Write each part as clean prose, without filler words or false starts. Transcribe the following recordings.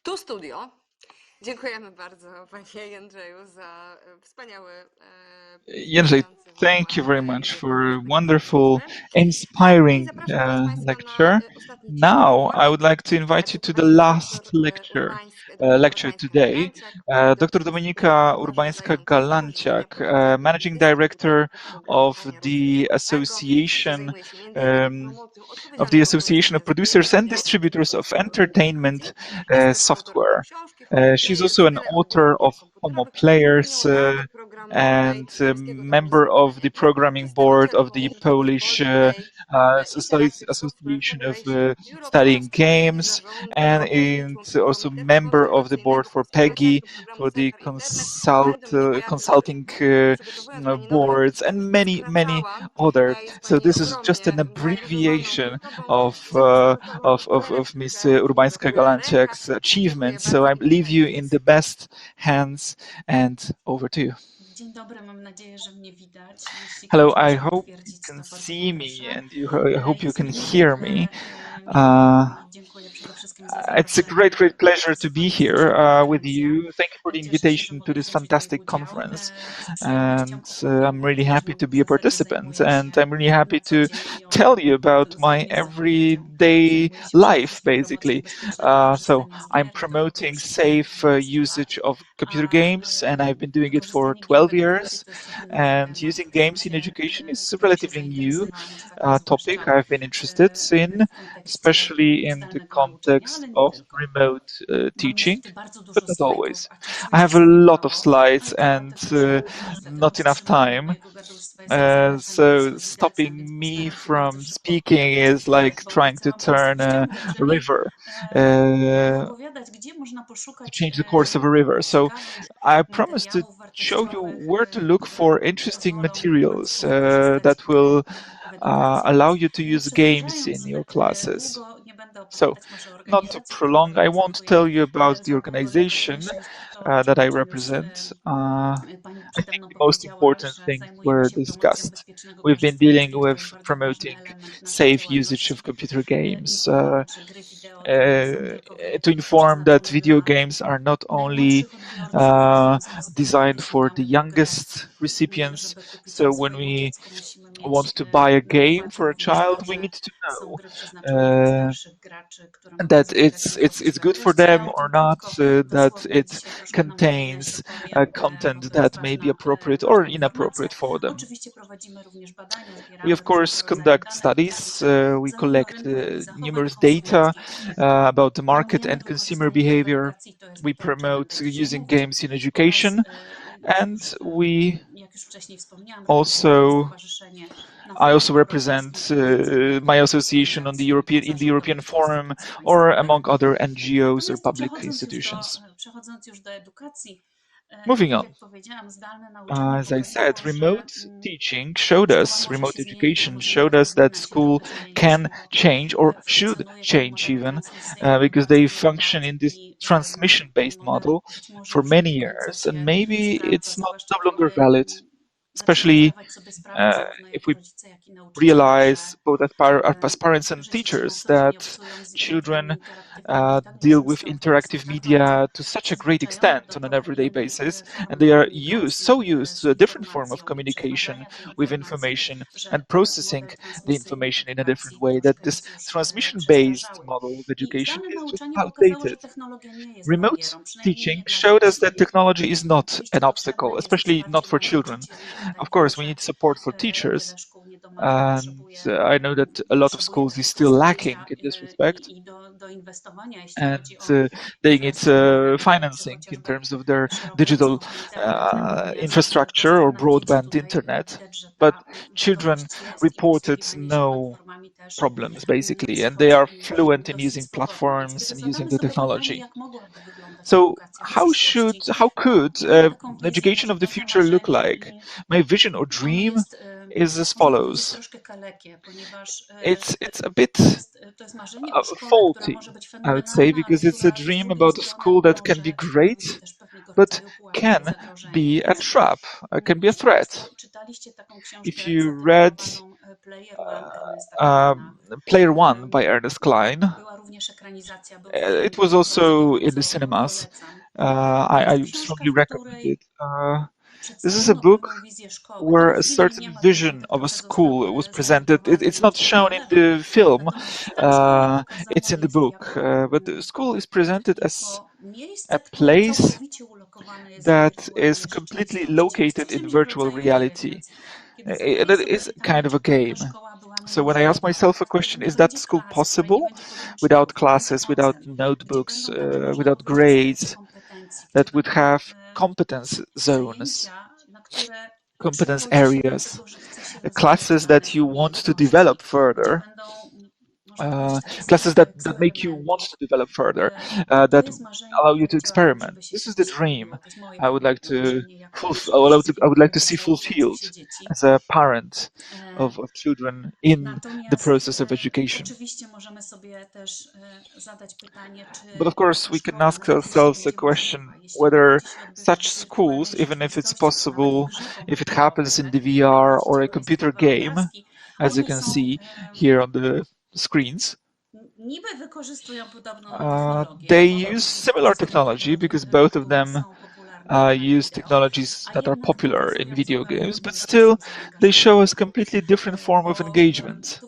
Tu studio. Dziękujemy bardzo Panie Jędrzeju za wspaniały Jędrzej, thank you very much for a wonderful, inspiring lecture. Now, I would like to invite you to the last lecture today. Dr. Dominika Urbańska-Galanciak, Managing Director of the Association of Producers and Distributors of Entertainment Software. She's also an author of Homo Players and a member of the programming board of the Polish Association of Studying Games, and also member of the board for PEGI, for the consulting boards, and many other. So this is just an abbreviation of Miss Urbańska-Galanciak's achievements. So I leave you in the best hands, and over to you. Hello, I hope you can see me and I hope you can hear me. It's a great pleasure to be here with you. Thank you for the invitation to this fantastic conference. And I'm really happy to be a participant, and I'm really happy to tell you about my everyday life, basically. So I'm promoting safe usage of computer games, and I've been doing it for 12 years. And using games in education is a relatively new topic I've been interested in, especially in the context of remote teaching, but not always. I have a lot of slides and not enough time. So stopping me from speaking is like trying to turn a river, to change the course of a river. So I promise to show you where to look for interesting materials that will allow you to use games in your classes. So, not to prolong, I won't tell you about the organization that I represent. I think the most important things were discussed. We've been dealing with promoting safe usage of computer games, to inform that video games are not only designed for the youngest recipients. So when we want to buy a game for a child, we need to know that it's good for them or not, that it contains content that may be appropriate or inappropriate for them. We of course conduct studies, we collect numerous data about the market and consumer behavior, we promote using games in education, and I also represent my association in the European Forum, or among other NGOs or public institutions. Moving on. As I said, remote education showed us that school can change, or should change even, because they function in this transmission-based model for many years, and maybe it's no longer valid, especially if we realize, both as parents and teachers, that children deal with interactive media to such a great extent on an everyday basis, and they are so used to a different form of communication with information and processing the information in a different way, that this transmission-based model of education is just outdated. Remote teaching showed us that technology is not an obstacle, especially not for children. Of course, we need support for teachers, and I know that a lot of schools is still lacking in this respect, and they need financing in terms of their digital infrastructure or broadband internet. But children reported no problems, basically, and they are fluent in using platforms and using the technology. So how could education of the future look like? My vision or dream is as follows. It's a bit faulty, I would say, because it's a dream about a school that can be great, but can be a trap, can be a threat. If you read Player One by Ernest Cline. It was also in the cinemas. I strongly recommend it. This is a book where a certain vision of a school was presented. It's not shown in the film, it's in the book, but the school is presented as a place that is completely located in virtual reality. That is kind of a game. So when I ask myself a question, is that school possible without classes, without notebooks, without grades, that would have competence zones, competence areas, classes that you want to develop further, classes that make you want to develop further, that allow you to experiment. This is the dream I would like to I would like to see fulfilled as a parent of children in the process of education. But of course, we can ask ourselves a question whether such schools, even if it's possible, if it happens in the VR or a computer game, as you can see here on the screens, they use similar technology because both of them use technologies that are popular in video games, but still they show us completely different form of engagement.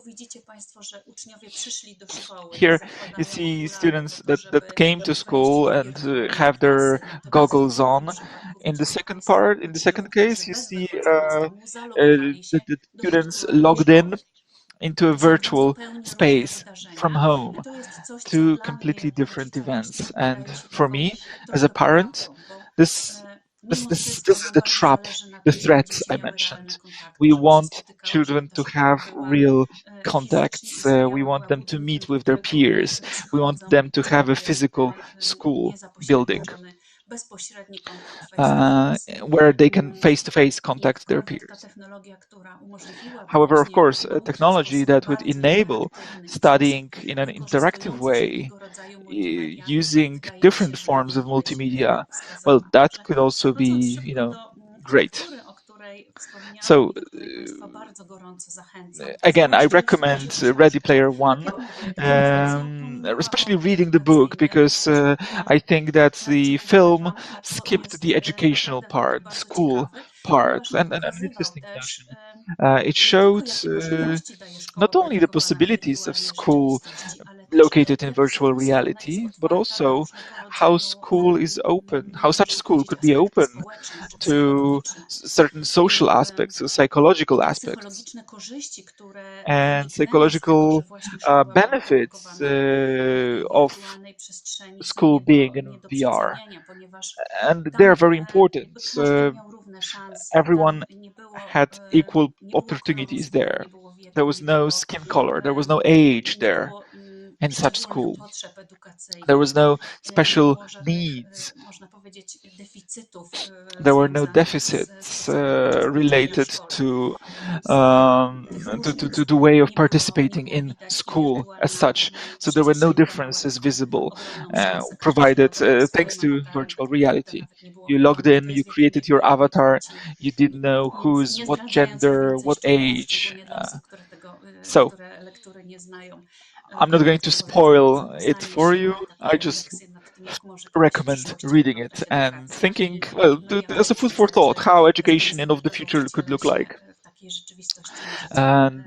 Here you see students that came to school and have their goggles on. In the second case, you see the students logged in into a virtual space from home. Two completely different events. And for me, as a parent, this is the trap, the threat I mentioned. We want children to have real contacts. We want them to meet with their peers. We want them to have a physical school building where they can face-to-face contact their peers. However, of course, a technology that would enable studying in an interactive way, using different forms of multimedia, well, that could also be, great. So, again, I recommend Ready Player One, especially reading the book, because I think that the film skipped the educational part, school part, and an interesting notion. It showed not only the possibilities of school located in virtual reality, but also how school is open, how such school could be open to certain social aspects, psychological aspects, and psychological benefits of school being in VR. And they're very important. Everyone had equal opportunities there. There was no skin color, there was no age there in such school. There was no special needs. There were no deficits related to the way of participating in school as such. So there were no differences visible, provided thanks to virtual reality. You logged in, you created your avatar, you didn't know who's what gender, what age. So I'm not going to spoil it for you. I just recommend reading it and thinking, well, as a food for thought, how education of the future could look like. And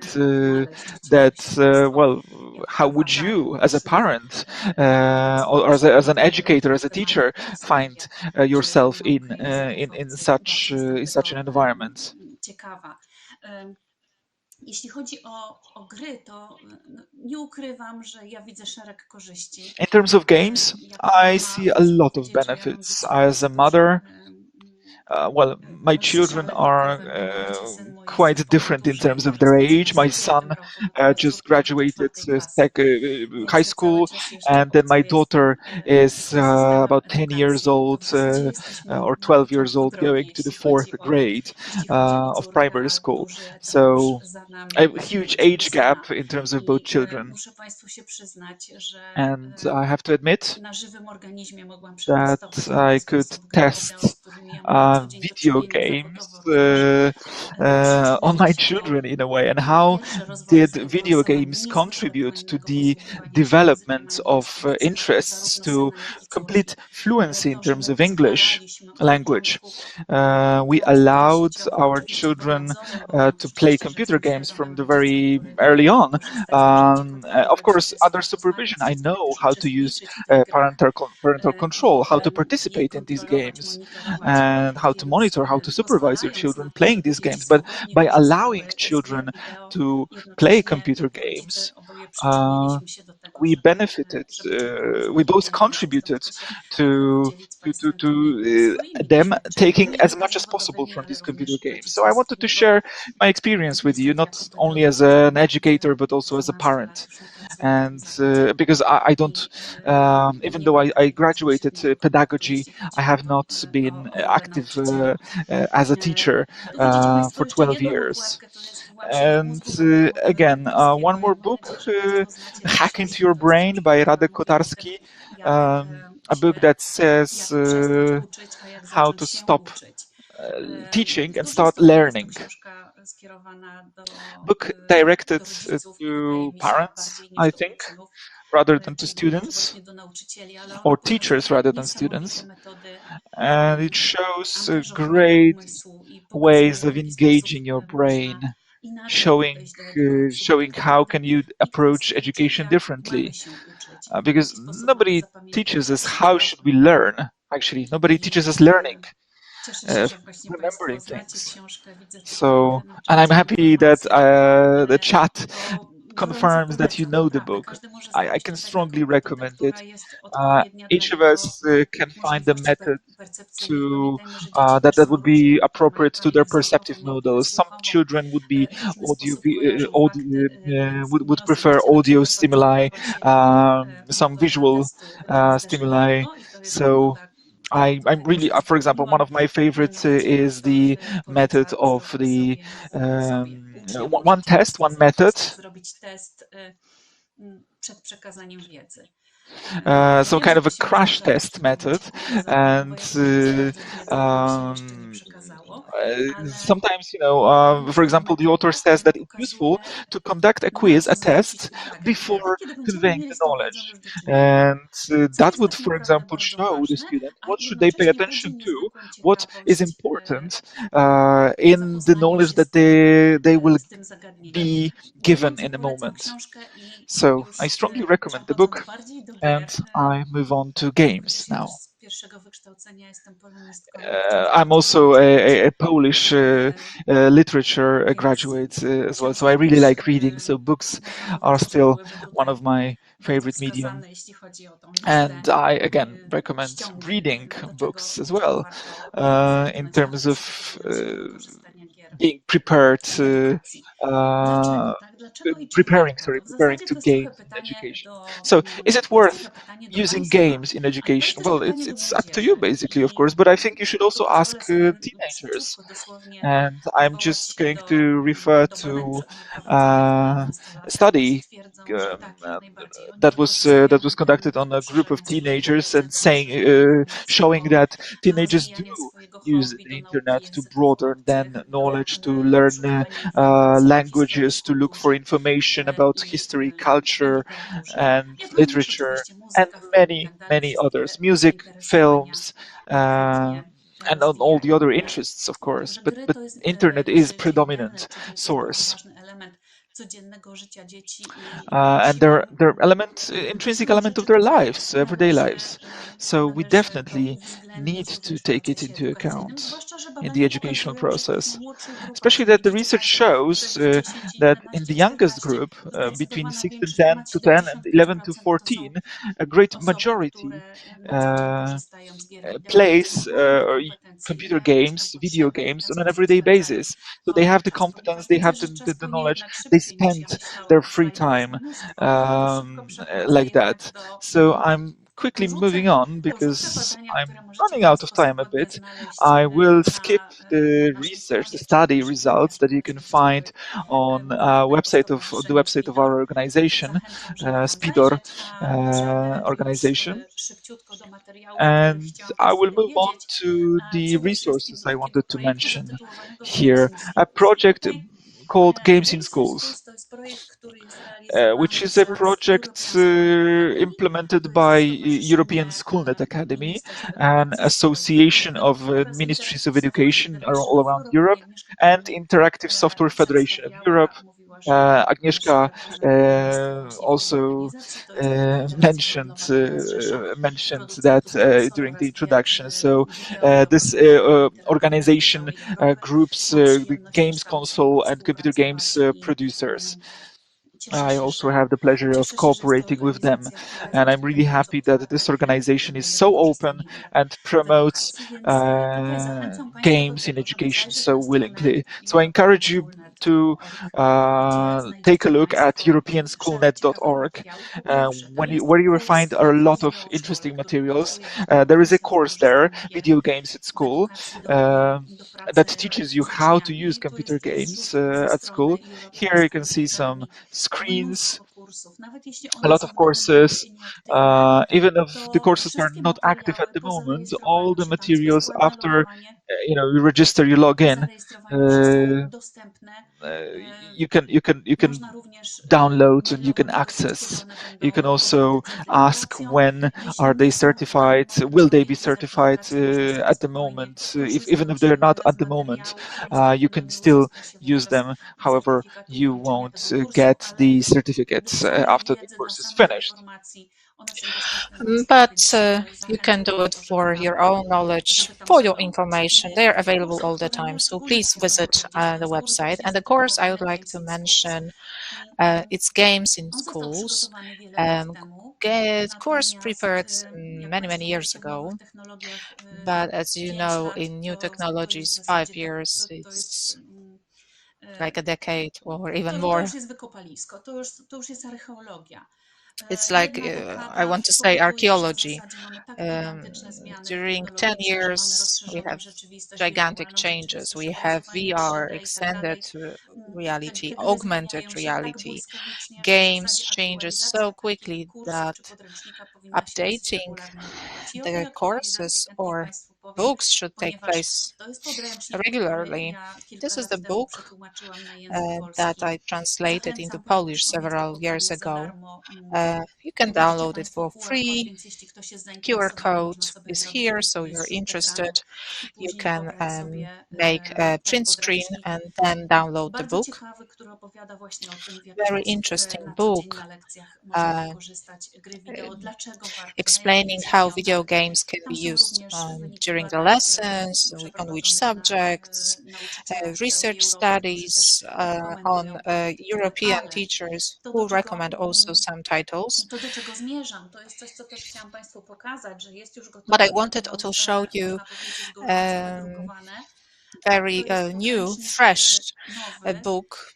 well, how would you, as a parent, or as an educator, as a teacher, find yourself in such an environment? Jeśli chodzi o gry, to nie ukrywam, że ja widzę szereg korzyści. In terms of games, I see a lot of benefits. As a mother, well, my children are quite different in terms of their age. My son just graduated high school, and then my daughter is about 10 years old or 12 years old, going to the 4th grade of primary school. So a huge age gap in terms of both children. And I have to admit that I could test video games on my children in a way, and how did video games contribute to the development of interests, to complete fluency in terms of English language. We allowed our children to play computer games from the very early on. Of course, under supervision, I know how to use parental control, how to participate in these games, and how to monitor, how to supervise your children playing these games. But by allowing children to play computer games, we benefited, we both contributed to them taking as much as possible from these computer games. So I wanted to share my experience with you, not only as an educator, but also as a parent. And because I don't, even though I graduated pedagogy, I have not been active as a teacher for 12 years. And again, one more book, Hack into Your Brain by Radek Kotarski, a book that says how to stop teaching and start learning. Book directed to parents, I think, rather than to students, or teachers rather than students. And it shows great ways of engaging your brain, showing how can you approach education differently. Because nobody teaches us how should we learn. Actually, nobody teaches us learning, remembering things. So, and I'm happy that the chat confirms that you know the book. I can strongly recommend it. Each of us can find a method to that would be appropriate to their perceptive models. Some children would be would prefer audio stimuli, some visual stimuli. So I'm really, for example, one of my favorites is the method of the one test, one method. Some kind of a crash test method, and sometimes, for example, the author says that it's useful to conduct a quiz, a test, before conveying the knowledge. And that would, for example, show the student what should they pay attention to, what is important in the knowledge that they will be given in a moment. So I strongly recommend the book, and I move on to games now. I'm also a Polish literature graduate as well, so I really like reading. So books are still one of my favorite medium, and I again recommend reading books as well in terms of being prepared, preparing to games in education. So is it worth using games in education? Well, it's up to you basically, of course, but I think you should also ask teenagers. And I'm just going to refer to a study that was conducted on a group of teenagers, and showing that teenagers do use the internet to broaden their knowledge, to learn languages, to look for information about history, culture, and literature, and many others, music, films, and on all the other interests, of course. But internet is predominant source. And they're intrinsic element of their lives, everyday lives. So we definitely need to take it into account in the educational process. Especially that the research shows that in the youngest group, between 6 and 10 and 11 to 14, a great majority plays computer games, video games on an everyday basis. So they have the competence, they have the knowledge, they spend their free time like that. So I'm quickly porzucę, moving on porzucę because badania, I'm które możecie running w ten out of sposób time a łatwo bit. znaleźć I will skip na the naszej research, the stronie, czyli study też results that you can find on the website of our organization, zachęcam, żeby tam Spidor zajrzeć, a przejdę już organization. szybciutko do materiału, o których And chciałam I Państwu will move on powiedzieć. to the Przede wszystkim resources do I takiego wanted to projektu mention zatytułowanego here. Games in A Schools. project Tutaj called Games in Games in Schools, Schools to jest projekt, który jest realizowany which is a przez project European Schoolnet Academy. implemented To by jest stowarzyszenie European Schoolnet Academy, Ministerstw an Edukacji association of oraz ministries of Interactive Software education Federation all of around Europe. Europe, Tutaj Agnieszka and pewnie Interactive Software Federation of Europe. mówiła, że Agnieszka jest właśnie w tej also organizacji. To jest taka federacja handlowa, która zrzesza mentioned that producentów konsol during the oraz gier introduction. So wideowych this interaktywnych na organization całej Europie. groups Mam the przyjemność games kształcić, console and computer games współpracować i producers. cieszę I się, also że have the pleasure of cieszę się, że jest to cooperating with them, organizacja, która jest and I'm właśnie really tak happy otwarta that this i organization is so open uczestniczy and w promotes edukacji. Więc tutaj zachęcam Państwa do games in tego, żeby education zajrzeć so na stronę willingly. So I encourage you to take a look at ciekawe europeanschoolnet.org, materiały. Po pierwsze, tam jest where you will kurs find a lot of videoszkoły, interesting który materials. pokazuje, jak w There is a edukacji course there, wykorzystamy gier Video Games at w School, edukacji do that pracy teaches you z how to uczniami. use Tu computer jest games zrzut ze at school. strony European Here you can Schools see some Academy. screens, Mnóstwo kursów, nawet jeśli a one lot są of na tym etapie courses. nieaktywne, Even if the to courses are wszystkie not active at materiały the po moment, all zarejestrowaniu the się, tam jest materials bezpłatne after logowanie, you register, you log po in, zarejestrowaniu się są dostępne. you can Można również download and you can logować się, kiedy access. one You can będą also objęte ask certyfikacją. when Jeśli are they nie są certified, objęte will they be certyfikacją, certified można z nich at the spokojnie moment. Even if korzystać they're not at z the moment, materiałów. you can Niestety nie still uzyska się use wówczas them. However, certyfikatu you ukończenia won't tego kursu, get ale the certificates dla samej after the wiedzy, dla course is samych finished. informacji, one są dostępne non-stop, But więc you can zachęcam do do it tego, żeby for tam your own knowledge, zapytam for your zaglądać. information. They are available Kurs, o all the którym time. ja So szczególnie please chciałam visit powiedzieć, to the jest kurs website. właśnie And the course I would zatytułowany like Games to in Schools. mention, it's Games in On został Schools. przygotowany wiele lat temu, Course natomiast prepared jak many, Państwo many years wiecie, w ago. nowych technologiach But as you 5 know, lat in new to jest w technologies, zasadzie 5 years, to jest it's like a decade or even to more. już jest wykopalisko, to już jest archeologia. It's like, Jedna I dekada want to say powoduje, że w archaeology. zasadzie mamy tak gigantyczne zmiany During 10 technologiczne, że mamy years, we rozszerzoną have rzeczywistość gigantic wirtualną, changes. rzeczywistość We have obrazowania VR, 3D i tak extended dalej. reality, Te gry augmented zmieniają się tak reality. błyskawicznie, że w Games zasadzie changes aktualizacja so takich quickly kursów czy that podręcznika powinna się dosyć updating regularnie odbywać. I o tej the aktualizacji courses chętnie or Państwu powiem, books should take ponieważ place to jest podręcznik, który regularly. ja kilka This is the lat temu book przetłumaczyłam na język that polski. I translated into Zachęcam, Polish ponieważ on jest do several years pobrania za ago. darmo. You can Widzicie download it Państwo for QR kod, free. więc jeśli ktoś jest QR zainteresowany, można code sobie is zrobić here, so taki you're zrzut ekranu interested. i You później can pobrać sobie make a ten print screen podręcznik. and then download the Bardzo book. ciekawy, który opowiada właśnie o tym, w jaki Very sposób interesting na co dzień book na lekcjach możemy uh, wykorzystać gry wideo, dlaczego warto, na jakich explaining how video przedmiotach. games can Tam be są used również wyniki during the badań lessons, on which przeprowadzonych na subjects, nauczycielach z całej research Europy, którzy też studies on rekomendują te tytuły, European ale teachers to, who recommend also some titles. to, do czego zmierzam, to jest coś, co też chciałam Państwu pokazać, że jest już But gotowe I w wanted takim, to show you można powiedzieć, gorąco um, wydrukowane. very To jest new, podręcznik fresh nowy, book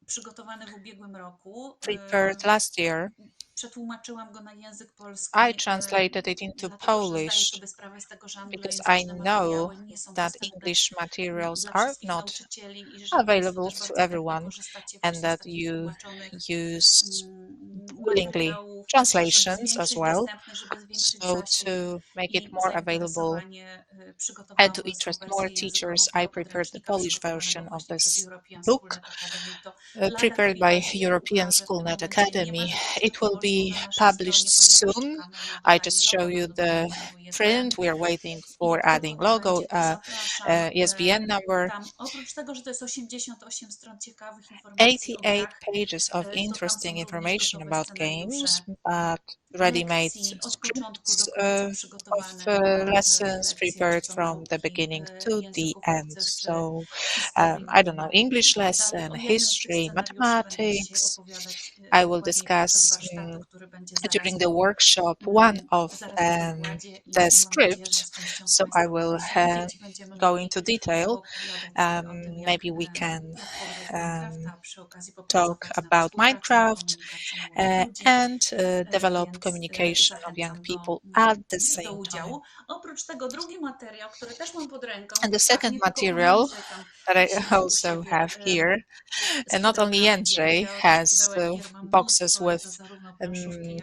przygotowany w ubiegłym roku. prepared last year. Przetłumaczyłam go na język polski, I translated it into dlatego że zdaję Polish sobie sprawę z tego, że because I anglojęzyczne know materiały nie są that dostępne English materials dla are wszystkich not nauczycieli i że Państwo available też to bardzo chętnie everyone, korzystacie and właśnie z that takich you tłumaczonych use willingly materiałów, też żeby translations as zwiększyć well, dostępność, żeby zwiększyć so zasięg to make it i more available zainteresowanie. and Przygotowałam to polską interest more wersję teachers. językową I tego prepared the podręcznika Polish przygotowanego version of właśnie przez this European book, Schoolnet Academy. To lada prepared chwila by się European ukaże w tym Schoolnet momencie. Nie Academy. ma go jeszcze It po will polsku be na naszej published stronie, ponieważ soon. czekamy na I dodanie just show logo, you do the dodanego print. ISBN. We are waiting I for kogo adding to logo, będzie, to zapraszam. ISBN number. Tam oprócz tego, że to jest 88 stron ciekawych informacji o 88 grach, pages of to tam interesting są również information gotowe about scenariusze games, but ready-made lekcji od początku do scripts końca of przygotowane gotowe lessons lekcje czy prepared from the ciągałki beginning to the języków end. obcych czy So, historii, I don't know, matematyki i English tak dalej. lesson, O jednym z tych history, scenariuszy będę dzisiaj mathematics, opowiadać I will discuss during the workshop one of the script, so I will go into detail. Maybe we can talk about Minecraft and develop communication of young people at the same time. Oprócz tego drugi materiał, który też mam pod ręką, And the second material that I also have here, and not only Jędrzej has boxes with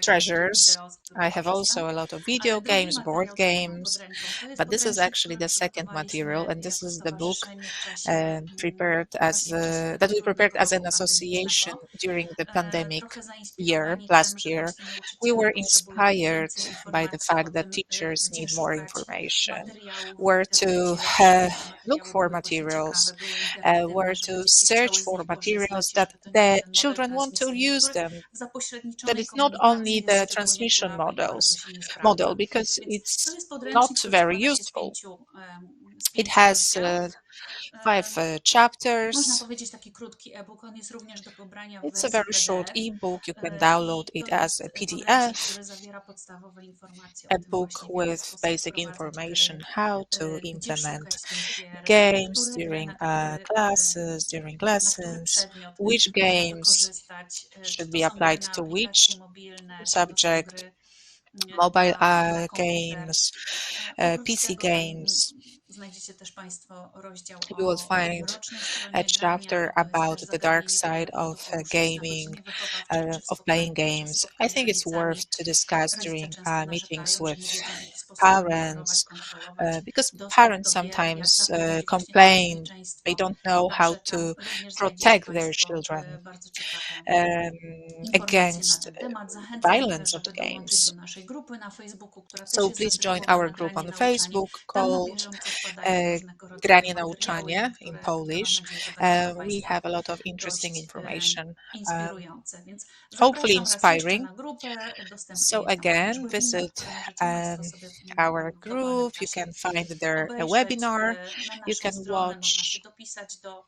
treasures. I have also a lot of video games, board games, but this is actually the second material, and this is the book prepared as that we prepared as an association during the pandemic year, last year. We were inspired by the fact that teachers need more information, where to look for materials, where to search for materials that the children want to use them. That is not only the transmission model, because it's not very useful. It has 5 chapters. Można powiedzieć taki krótki e-book, on jest również do pobrania w It's a wersji very short PDF. e-book. You can download it as a Podręcznik, PDF, który zawiera podstawowe informacje a o tym book właśnie, w jaki with sposób basic wprowadzać information gry, how to gdzie implement szukać tych gier, games które gry during na te gry, classes, during na który lessons, przedmiot which można games wykorzystać, czy should to be są gry applied na to which aplikacje mobilne, czy to są subject, gry mobile na komputer. games, Oprócz PC tego games. znajdziecie też Państwo rozdział You will o find mrocznej a stronie chapter grania. To jest about też the dark zagadnienie, side które warto of poruszyć na gaming, poziomie wychowawczym, czy w of playing spotkaniu, czy w games. I spotkaniu z think it's rodzicami. worth to discuss Rodzice during często meetings narzekają, że with nie wiedzą, w jaki sposób monitorować, parents, kontrolować because dostęp parents do gier, jak sometimes zapewnić właśnie to complain they bezpieczeństwo. don't know how Także to tam również znajdziecie protect their Państwo children bardzo ciekawe informacje na against ten temat. Zachęcam też, violence of the żeby dołączyć do games. naszej grupy na Facebooku, która też So jest please join zatytułowana our group Granie on Nauczanie. Facebook Tam na called bieżąco wpadają różnego rodzaju Granie materiały, Nauczanie in które mam Polish. nadzieję, że będą dla We Państwa have a lot of interesting dość information, inspirujące. Więc hopefully zapraszam raz jeszcze inspiring. na grupę. Dostępny So jest tam również again, webinar, visit który możecie Państwo sobie our w dowolnym group. You czasie can find there a obejrzeć. webinar. Na You naszą can stronę można się watch. dopisać do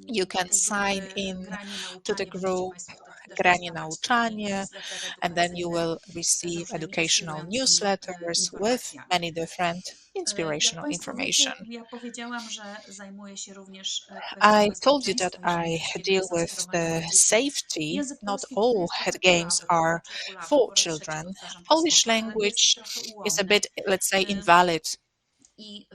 You can tej sign grupy in Granie to the Nauczanie. Będziecie group Państwo wtedy też Granie dostawać taki Nauczanie, newsletter and then you edukacyjny will z receive różnymi educational inspirującymi newsletters with informacjami. many different Jak inspirational Państwo wiecie, information. ja powiedziałam, że zajmuję się również kwestią I told you that bezpieczeństwa, jeżeli I wszystkie gry deal są with skierowane the do dzieci. safety. Język Not polski to all jest trochę games kulawy, are po for raz trzeci children. powtarzam to Polish słowo, ale jest language trochę is a ułomny. bit, let's say, invalid. I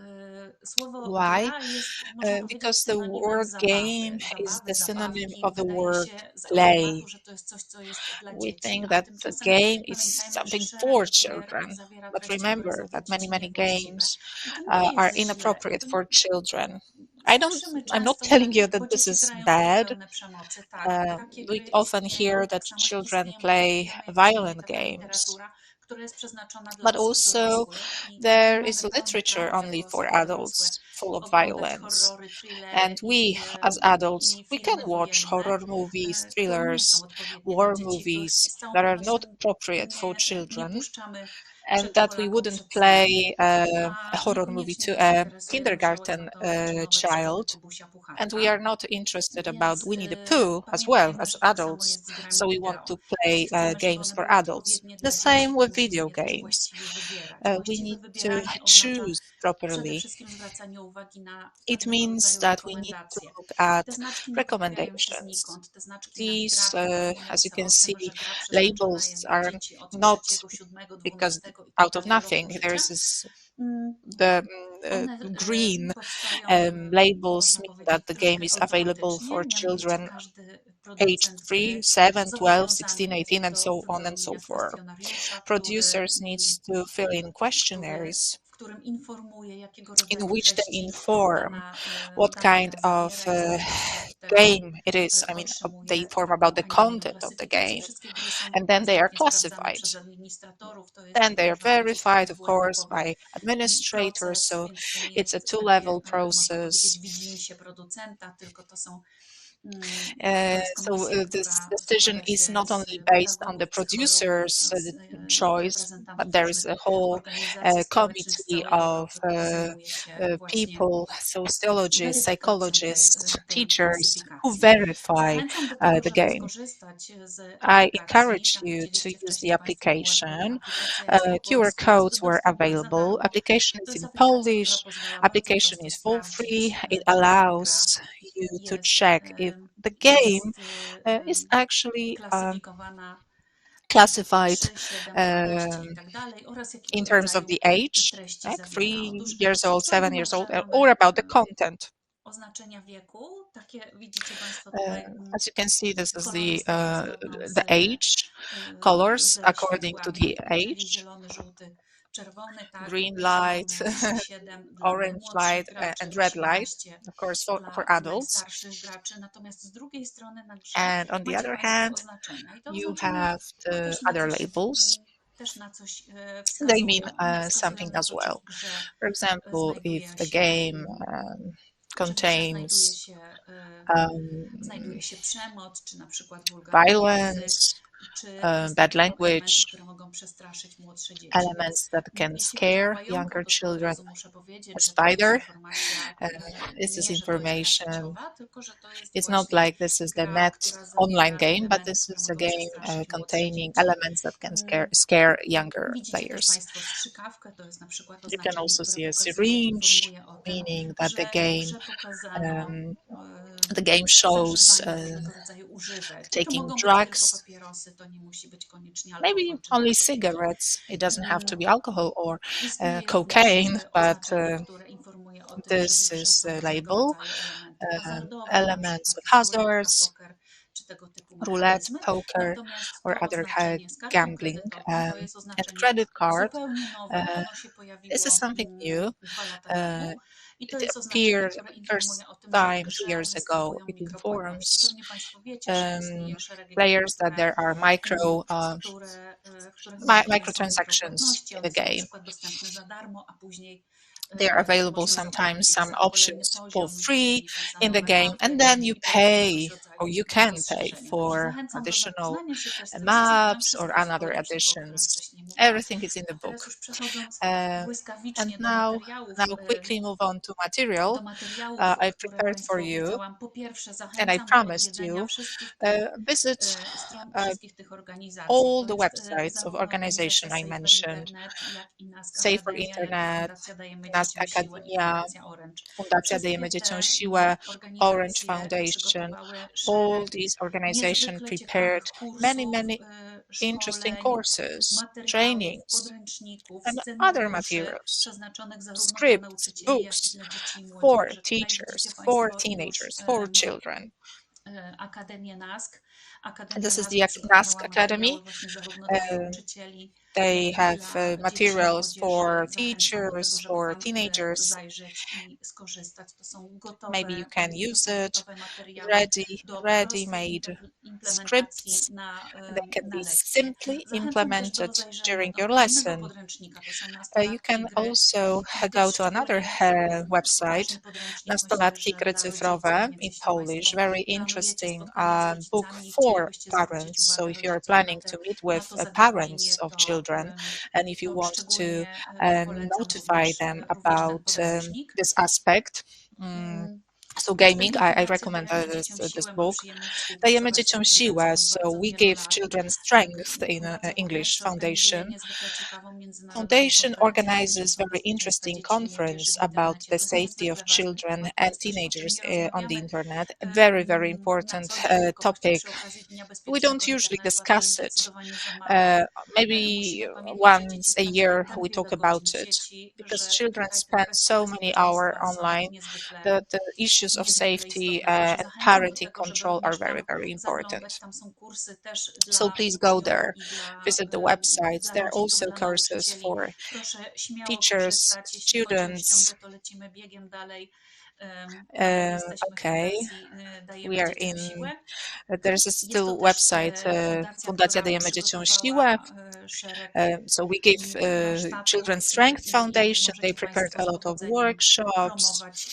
słowo Why? gra jest, można powiedzieć, Because the synonimem word game zabawy, is the synonym zabawki. of the Wydaje word się z play. automatu, że to jest coś, co jest dla We dzieci, think a that the tymczasem game is pamiętajmy, że something szereg for gier children. zawiera But treści, które remember są dla that dzieci many niewłaściwe. games I to nie are jest źle. inappropriate To for children. Słyszymy I'm not często, że telling you that this dzieci is grają w gry bad. pełne przemocy. Tak, takie We gry often istnieją. hear Tak that samo jak children istnieją play violent taka games. literatura, która jest przeznaczona dla But osób also, dorosłych i nie there is mamy literature prawa only jako for osoby dorosłe adults full of oglądać violence. horrory, And thrillery we, as adults, i we can filmy watch wojenne, horror movies, które nie są thrillers, odpowiednie dla war dzieci. movies Z całą that are pewnością not appropriate for nie children, puszczamy and that we przedszkolakom wouldn't przed play snem, a a horror movie niekoniecznie to też a interesują musiały kindergarten gotowe czy nowe przygody child. Kubusia And we Puchatka. are not interested about Więc Winnie the Pooh as well pamiętajmy, as że tak samo adults. jest z grami So we want wideo. to play Chcemy, żeby games one for były adults. odpowiednie The dla same dzieci i with video musimy też games. właściwie wybierać. We Właściwe need to wybieranie oznacza choose przede properly. wszystkim zwracanie uwagi na It pewnego means rodzaju that we need to rekomendacje. look at Te znaczki nie pojawiają się recommendations. znikąd. Te znaczki na These, widrach as you informujące can o tym, see, że gra przeznaczona labels jest dla are dzieci od not 3, 7, because 12 i tak out of dalej roku nothing. życia. There's this, Mm, the One green powstają, labels można mean powiedzieć, that the game troszkę is available automatycznie, for mianowicie children każdy aged producent 3, gry 7, 12, 16, zobowiązany 18, jest and do so on and so wypełnienia forth. kwestionariusza, Producers needs to fill in questionnaires w którym informuje, jakiego in rodzaju which they treści inform what dana kind gra of zawiera i co do tego game it is. I mean, they otrzymuje inform taką, about the a nie inną content of the klasyfikację. game, Wszystkie gry są and then they are następnie sprawdzane classified. przez administratorów. To jest, Then they are można powiedzieć, taki verified, of course, dwuetapowy by administrators. proces, So więc to nie it's a jest two-level takie, można process. powiedzieć, widzimisię producenta, tylko to są This decision is not only based on the producer's choice, but there is a whole committee of people, sociologists, psychologists, teachers who verify the game. I encourage you to use the application. QR codes were available. Application is in Polish. Application is for free. It allows you to check if the game is actually classified in terms of the age, like 3 years old, 7 years old, or about the content. As you can see, this is the age, colors according to the age. Green light, orange light, and red light, of course, for adults. And on the other hand, you have the other labels. They mean something as well. For example, if the game contains violence, bad language, elements that can scare younger children, a spider. This is information. It's not like this is the net online game, but this is a game containing elements that can scare younger players. You can also see a syringe, meaning that the game shows taking drugs, maybe only cigarettes. It doesn't have to be alcohol or cocaine, but this is the label. Elements of hazards, roulette, poker, or other gambling, and credit card. This is something new. It appeared first time 2 years ago. It informs players that there are microtransactions in the game. They are available sometimes, some options for free in the game, and then you pay, or you can pay for additional maps or another additions. Everything is in the book. And now quickly move on to material. I prepared for you, and I promised you visit all the websites of organization I mentioned. Safe for Internet, Nas Akademia, Fundacja Dajemy Dzieciom Siłę, Orange Foundation. All these organizations prepared many interesting courses, trainings, and other materials, scripts, books for teachers, for teenagers, for children. And this is the NASK Academy. They have materials for teachers, for teenagers. Maybe you can use it. Ready-made scripts. They can be simply implemented during your lesson. You can also go to another website, Nastolatki Gry Cyfrowe in Polish. Very interesting book for parents. So if you're planning to meet with parents of children, and if you want to notify them about this aspect, so gaming, I recommend this book. Dajemy dzieciom siłę, so we give children strength in English Foundation. Foundation organizes very interesting conference about the safety of children and teenagers on the internet. A very important topic. We don't usually discuss it. Maybe once a year we talk about it, because children spend so many hours online that the issues of safety and parenting control are very important. So please go there, visit the websites. There are also courses for teachers, students, Okay, Dajemy we are Dzieciom in. Siłę. There's Jest still to też website Fundacja która Dajemy Dzieciom przygotowała, Siłę. szereg So we give warsztatów Children's Strength i Foundation. They możecie prepared Państwo a z lot of powodzeniem workshops promować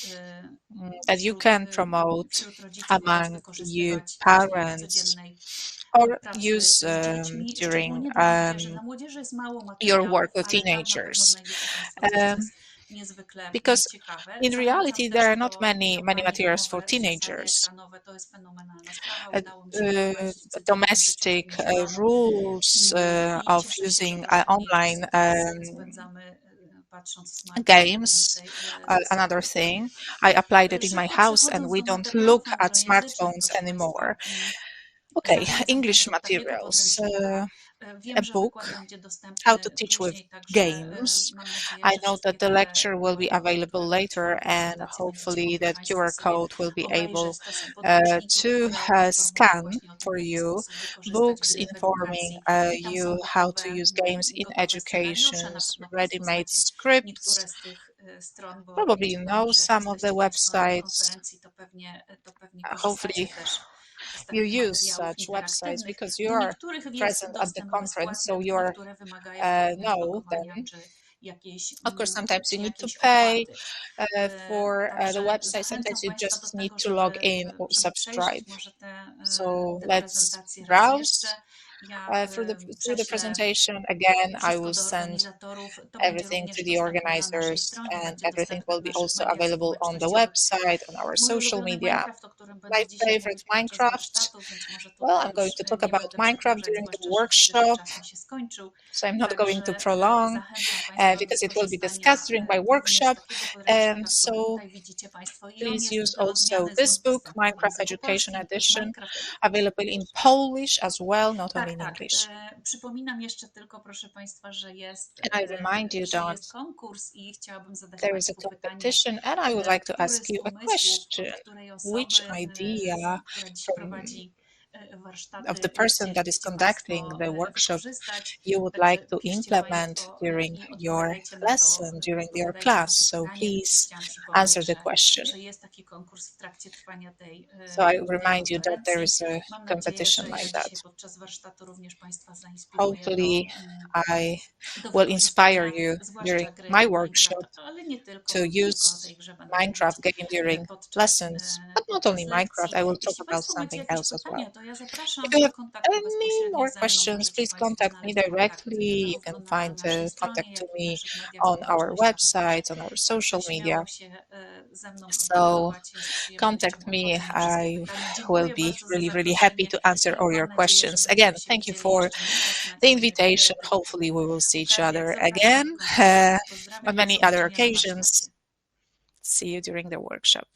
that you wśród, can promote wśród rodziców oraz among you wykorzystywać właśnie w parents codziennej or pracy use z dziećmi. during Szczególnie dla młodzieży. Dla młodzieży jest mało your materiałów, work with ale tam na pewno teenagers. znajdziecie Państwo coś, co Um, jest niezwykle because ciekawe. in Zachęcam reality, there też are not do many kampanii materials for domowe zasady teenagers. ekranowe. To jest fenomenalna sprawa. Uh, Udało mi się wprowadzić w codziennym domestic życiu również mamom. rules I of cieszę się, że using coraz mniej online czasu spędzamy patrząc w smartfon, games. więcej Another zasób. thing, I applied it in my Szybko house, and przechodząc we do don't materiałów look at anglojęzycznych, smartphones proszę anymore. Państwa, Okay, zachęcam English też do takiego materials. podręcznika. A Wiem, że book, wykład będzie How dostępny to Teach with później, także Games. mam nadzieję, I że know wszystkie that the te lecture will be materiały, available które later, wróciłam w and prezentacji, będziecie hopefully mogli that Państwo QR sobie code will be able obejrzeć. To są podręczniki, to które informują scan właśnie o tym, for w jaki you sposób wykorzystać books gry w informing edukacji. I tam you są how to gotowe, use games in gotowe scenariusze. Na educations, pewno Państwo ready-made znacie scripts. niektóre z tych stron, bo Probably wiecie you Pani, know że jak some of the jesteście Państwo na tej websites. konferencji, to pewnie Hopefully korzystacie też z you takich use materiałów such websites interaktywnych. because you Do are niektórych jest present at the dostęp conference, so bezpłatny, you are niektóre wymagają pewnego know logowania them. czy jakiejś, Of course, sometimes you need to jakiejś pay opłaty. for the Także website. zachęcam Sometimes you Państwa do just need tego, to log in or żeby przejrzeć subscribe. może So te let's prezentacje raz jeszcze. browse Ja through the prześlę presentation. Again, I wszystko will do send organizatorów. To będzie everything również to the dostępne na naszej organizers, stronie, and będzie everything dostępne will w be naszych also mediach available on the społecznościowych. website, on our Mój social ulubiony media. Minecraft, o którym My będę dzisiaj favorite mówić podczas Minecraft. warsztatu, więc może Well, tutaj I'm going już to talk nie about będę Minecraft przedłużać, during the zwłaszcza, że widzę, że workshop, czas mi się skończył. so I'm not going to Także prolong zachęcam Państwa do because it will be skorzystania discussed during my również z workshop. takiego podręcznika, And który so tutaj widzicie Państwo. I on please jest use do also odmiany this znów book, dostępny w Minecraft języku Education polskim. To jest Edition, Minecraft available in Polish as well, not only in tak. English. Przypominam jeszcze tylko, proszę Państwa, że jest, And I remind you that konkurs i chciałabym zadać there is a Państwu pytanie, competition, and I would like to który ask z you a pomysłów question. której Which osoby, idea która dziś from prowadzi of warsztaty, the person that is chcielibyście conducting Państwo the workshop wykorzystać? you would Także like to piszcie implement Państwo during i your odpowiadajcie na to, lesson, during your zadajcie na class. to So pytanie. please Chciałam answer przypomnieć, the question. że jest taki konkurs w trakcie trwania tej So I remind you that there konferencji. is a Mam nadzieję, competition że like ja that. dzisiaj podczas warsztatu również Państwa zainspiruję Hopefully I do will inspire wykorzystania you zwłaszcza during gry my Minecraft, workshop ale nie tylko, to bo nie tylko o use tej grze będę Minecraft mówić game during podczas, lessons, but not only podczas Minecraft. lekcji. I will talk Jeśli about Państwo macie something jakieś else as well. pytania, to ja If zapraszam you do have kontaktu any bezpośrednio more ze mną. questions, Możecie please Państwo contact me znaleźć kontakt directly. You zarówno can na find naszej contact stronie, to jak i w me naszych mediach on our społecznościowych. website, on our social Także media. śmiało się ze mną So kontaktować. Ja z przyjemnością contact me. odpowiem na wszystkie I pytania. will Dziękuję be bardzo za really happy zaproszenie to answer i all mam your nadzieję, że questions. będziemy Again, się thank you widzieli for jeszcze nie raz na the kolejnych invitation. Hopefully we will see each okazjach. other Zapraszam again do kontaktu. Pozdrawiam on many do other zobaczenia na occasions. warsztacie. See you during the workshop.